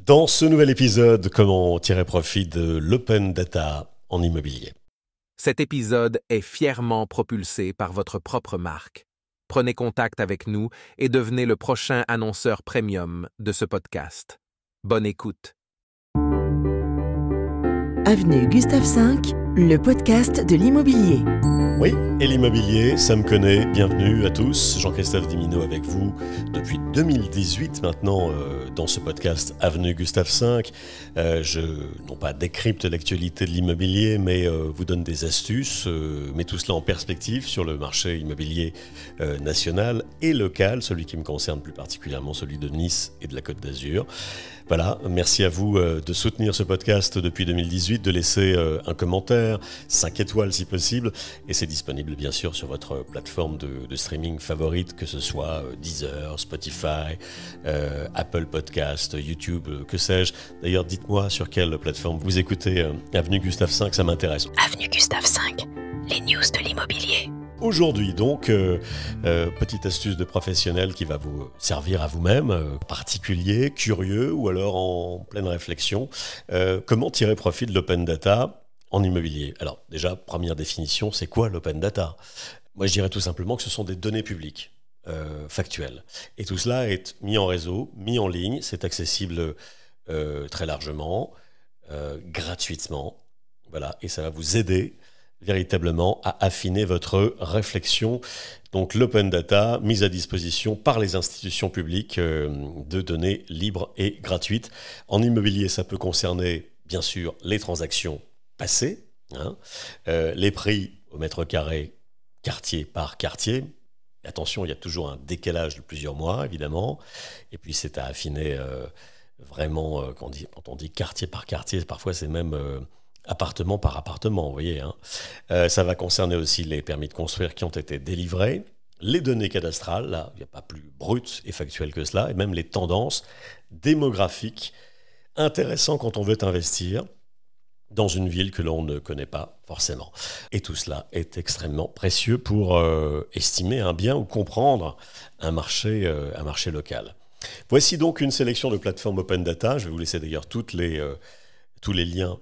Dans ce nouvel épisode, comment tirer profit de l'open data en immobilier. Cet épisode est fièrement propulsé par votre propre marque. Prenez contact avec nous et devenez le prochain annonceur premium de ce podcast. Bonne écoute. Avenue Gustave V, le podcast de l'immobilier. Oui, et l'immobilier, ça me connaît. Bienvenue à tous. Jean-Christophe Dimino avec vous depuis 2018 maintenant dans ce podcast Avenue Gustave V. Je, non pas décrypte l'actualité de l'immobilier, mais vous donne des astuces, mets tout cela en perspective sur le marché immobilier national et local, celui qui me concerne plus particulièrement, celui de Nice et de la Côte d'Azur. Voilà, merci à vous de soutenir ce podcast depuis 2018, de laisser un commentaire, 5 étoiles si possible, et c'est disponible bien sûr sur votre plateforme de streaming favorite, que ce soit Deezer, Spotify, Apple Podcast, YouTube, que sais-je. D'ailleurs, dites-moi sur quelle plateforme vous écoutez Avenue Gustave V, ça m'intéresse. Avenue Gustave V, les news de l'immobilier. Aujourd'hui donc, petite astuce de professionnel qui va vous servir à vous-même, particulier, curieux ou alors en pleine réflexion. Comment tirer profit de l'open data en immobilier? Alors déjà, première définition, c'est quoi l'open data? Moi je dirais tout simplement que ce sont des données publiques, factuelles. Et tout cela est mis en réseau, mis en ligne, c'est accessible très largement, gratuitement. Voilà, et ça va vous aider véritablement à affiner votre réflexion. Donc l'open data, mise à disposition par les institutions publiques de données libres et gratuites. En immobilier, ça peut concerner bien sûr les transactions passées, les prix au mètre carré, quartier par quartier. Attention, il y a toujours un décalage de plusieurs mois, évidemment. Et puis c'est à affiner vraiment, quand on dit quartier par quartier, parfois c'est même appartement par appartement, vous voyez. Ça va concerner aussi les permis de construire qui ont été délivrés, les données cadastrales, là, il n'y a pas plus brut et factuel que cela, et même les tendances démographiques, intéressant quand on veut investir dans une ville que l'on ne connaît pas forcément. Et tout cela est extrêmement précieux pour estimer un bien ou comprendre un marché local. Voici donc une sélection de plateformes open data. Je vais vous laisser d'ailleurs tous les liens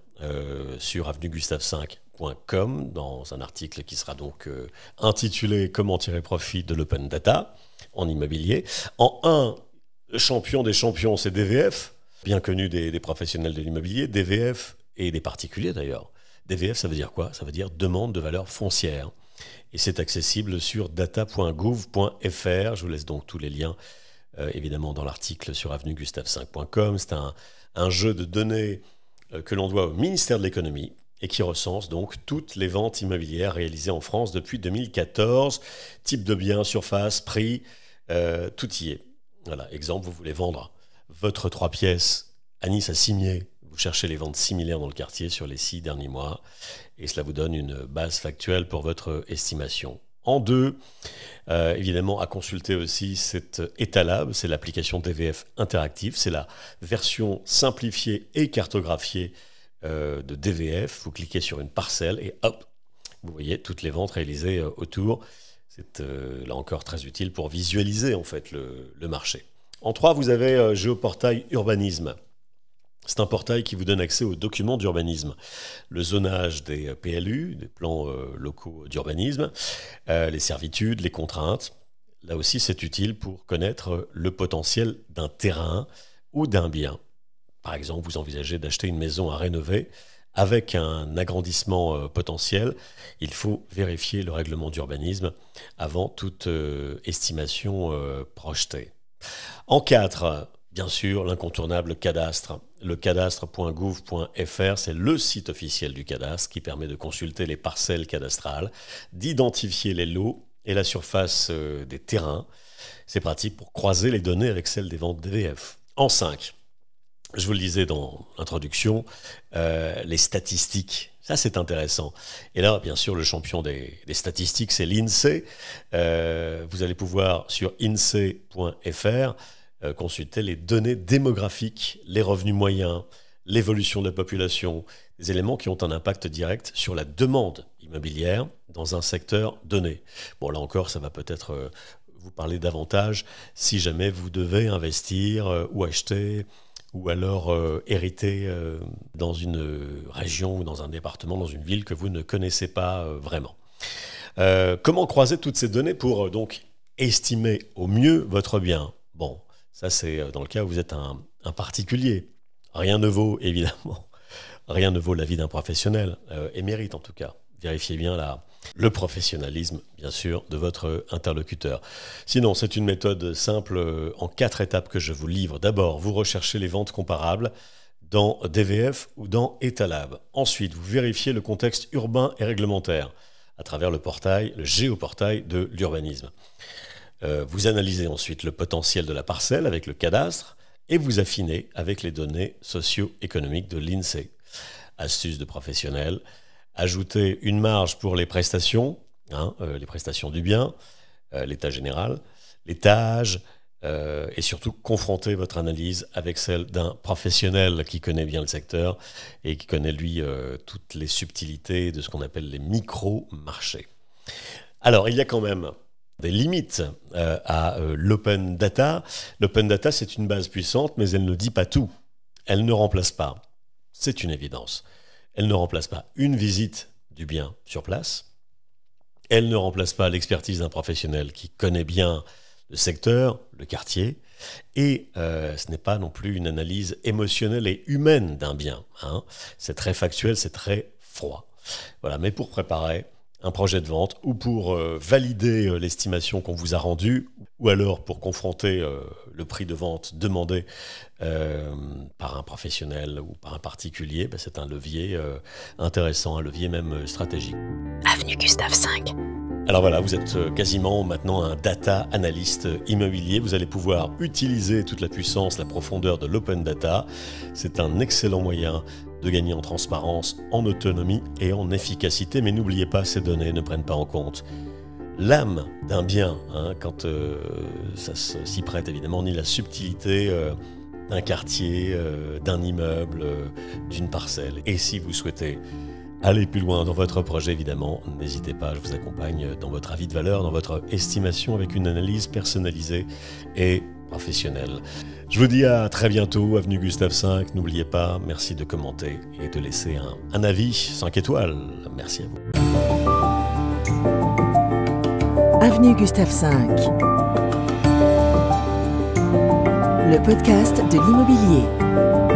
sur avenuegustave5.com dans un article qui sera donc intitulé « Comment tirer profit de l'open data en immobilier ». En 1, le champion des champions, c'est DVF, bien connu des professionnels de l'immobilier, DVF et des particuliers d'ailleurs. DVF, ça veut dire quoi? Ça veut dire demande de valeur foncière. Et c'est accessible sur data.gouv.fr. Je vous laisse donc tous les liens évidemment dans l'article sur avenuegustave5.com. C'est un jeu de données que l'on doit au ministère de l'économie et qui recense donc toutes les ventes immobilières réalisées en France depuis 2014. Type de bien, surface, prix, tout y est. Voilà, exemple, vous voulez vendre votre 3 pièces à Nice à Cimiez. Vous cherchez les ventes similaires dans le quartier sur les 6 derniers mois et cela vous donne une base factuelle pour votre estimation. En 2, évidemment, à consulter aussi, c'est Etalab, c'est l'application DVF interactive, c'est la version simplifiée et cartographiée de DVF. Vous cliquez sur une parcelle et hop, vous voyez toutes les ventes réalisées autour. C'est là encore très utile pour visualiser en fait le marché. En 3, vous avez Géoportail Urbanisme. C'est un portail qui vous donne accès aux documents d'urbanisme, le zonage des PLU, des plans locaux d'urbanisme, les servitudes, les contraintes. Là aussi, c'est utile pour connaître le potentiel d'un terrain ou d'un bien. Par exemple, vous envisagez d'acheter une maison à rénover avec un agrandissement potentiel. Il faut vérifier le règlement d'urbanisme avant toute estimation projetée. En 4, bien sûr, l'incontournable cadastre. Le cadastre.gouv.fr, c'est le site officiel du cadastre qui permet de consulter les parcelles cadastrales, d'identifier les lots et la surface des terrains. C'est pratique pour croiser les données avec celles des ventes DVF. En 5, je vous le disais dans l'introduction, les statistiques. Ça, c'est intéressant. Et là, bien sûr, le champion des statistiques, c'est l'INSEE. Vous allez pouvoir, sur insee.fr, consulter les données démographiques, les revenus moyens, l'évolution de la population, des éléments qui ont un impact direct sur la demande immobilière dans un secteur donné. Bon, là encore, ça va peut-être vous parler davantage si jamais vous devez investir ou acheter ou alors hérité dans une région ou dans un département, dans une ville que vous ne connaissez pas vraiment. Comment croiser toutes ces données pour donc estimer au mieux votre bien? Bon, ça c'est dans le cas où vous êtes un particulier. Rien ne vaut, évidemment, rien ne vaut la vie d'un professionnel, émérite en tout cas. Vérifiez bien le professionnalisme, bien sûr, de votre interlocuteur. Sinon, c'est une méthode simple en 4 étapes que je vous livre. D'abord, vous recherchez les ventes comparables dans DVF ou dans Etalab. Ensuite, vous vérifiez le contexte urbain et réglementaire à travers le géoportail de l'urbanisme. Vous analysez ensuite le potentiel de la parcelle avec le cadastre et vous affinez avec les données socio-économiques de l'INSEE. Astuce de professionnel, ajoutez une marge pour les prestations, les prestations du bien, l'état général, l'étage, et surtout confrontez votre analyse avec celle d'un professionnel qui connaît bien le secteur et qui connaît, lui, toutes les subtilités de ce qu'on appelle les micro-marchés. Alors, il y a quand même des limites à l'open data. L'open data, c'est une base puissante, mais elle ne dit pas tout. Elle ne remplace pas, c'est une évidence, elle ne remplace pas une visite du bien sur place. Elle ne remplace pas l'expertise d'un professionnel qui connaît bien le secteur, le quartier. Et ce n'est pas non plus une analyse émotionnelle et humaine d'un bien. C'est très factuel, c'est très froid. Voilà. Mais pour préparer un projet de vente ou pour valider l'estimation qu'on vous a rendue, ou alors pour confronter le prix de vente demandé par un professionnel ou par un particulier, c'est un levier intéressant, un levier même stratégique. Avenue Gustave V. Alors voilà, vous êtes quasiment maintenant un data analyst immobilier. Vous allez pouvoir utiliser toute la puissance, la profondeur de l'open data. C'est un excellent moyen de gagner en transparence, en autonomie et en efficacité. Mais n'oubliez pas, ces données ne prennent pas en compte l'âme d'un bien, quand ça s'y prête évidemment, ni la subtilité d'un quartier, d'un immeuble, d'une parcelle. Et si vous souhaitez aller plus loin dans votre projet, évidemment, n'hésitez pas, je vous accompagne dans votre avis de valeur, dans votre estimation avec une analyse personnalisée et professionnelle. Je vous dis à très bientôt, avenue Gustave V. N'oubliez pas, merci de commenter et de laisser un avis 5 étoiles. Merci à vous. Avenue Gustave V. Le podcast de l'immobilier.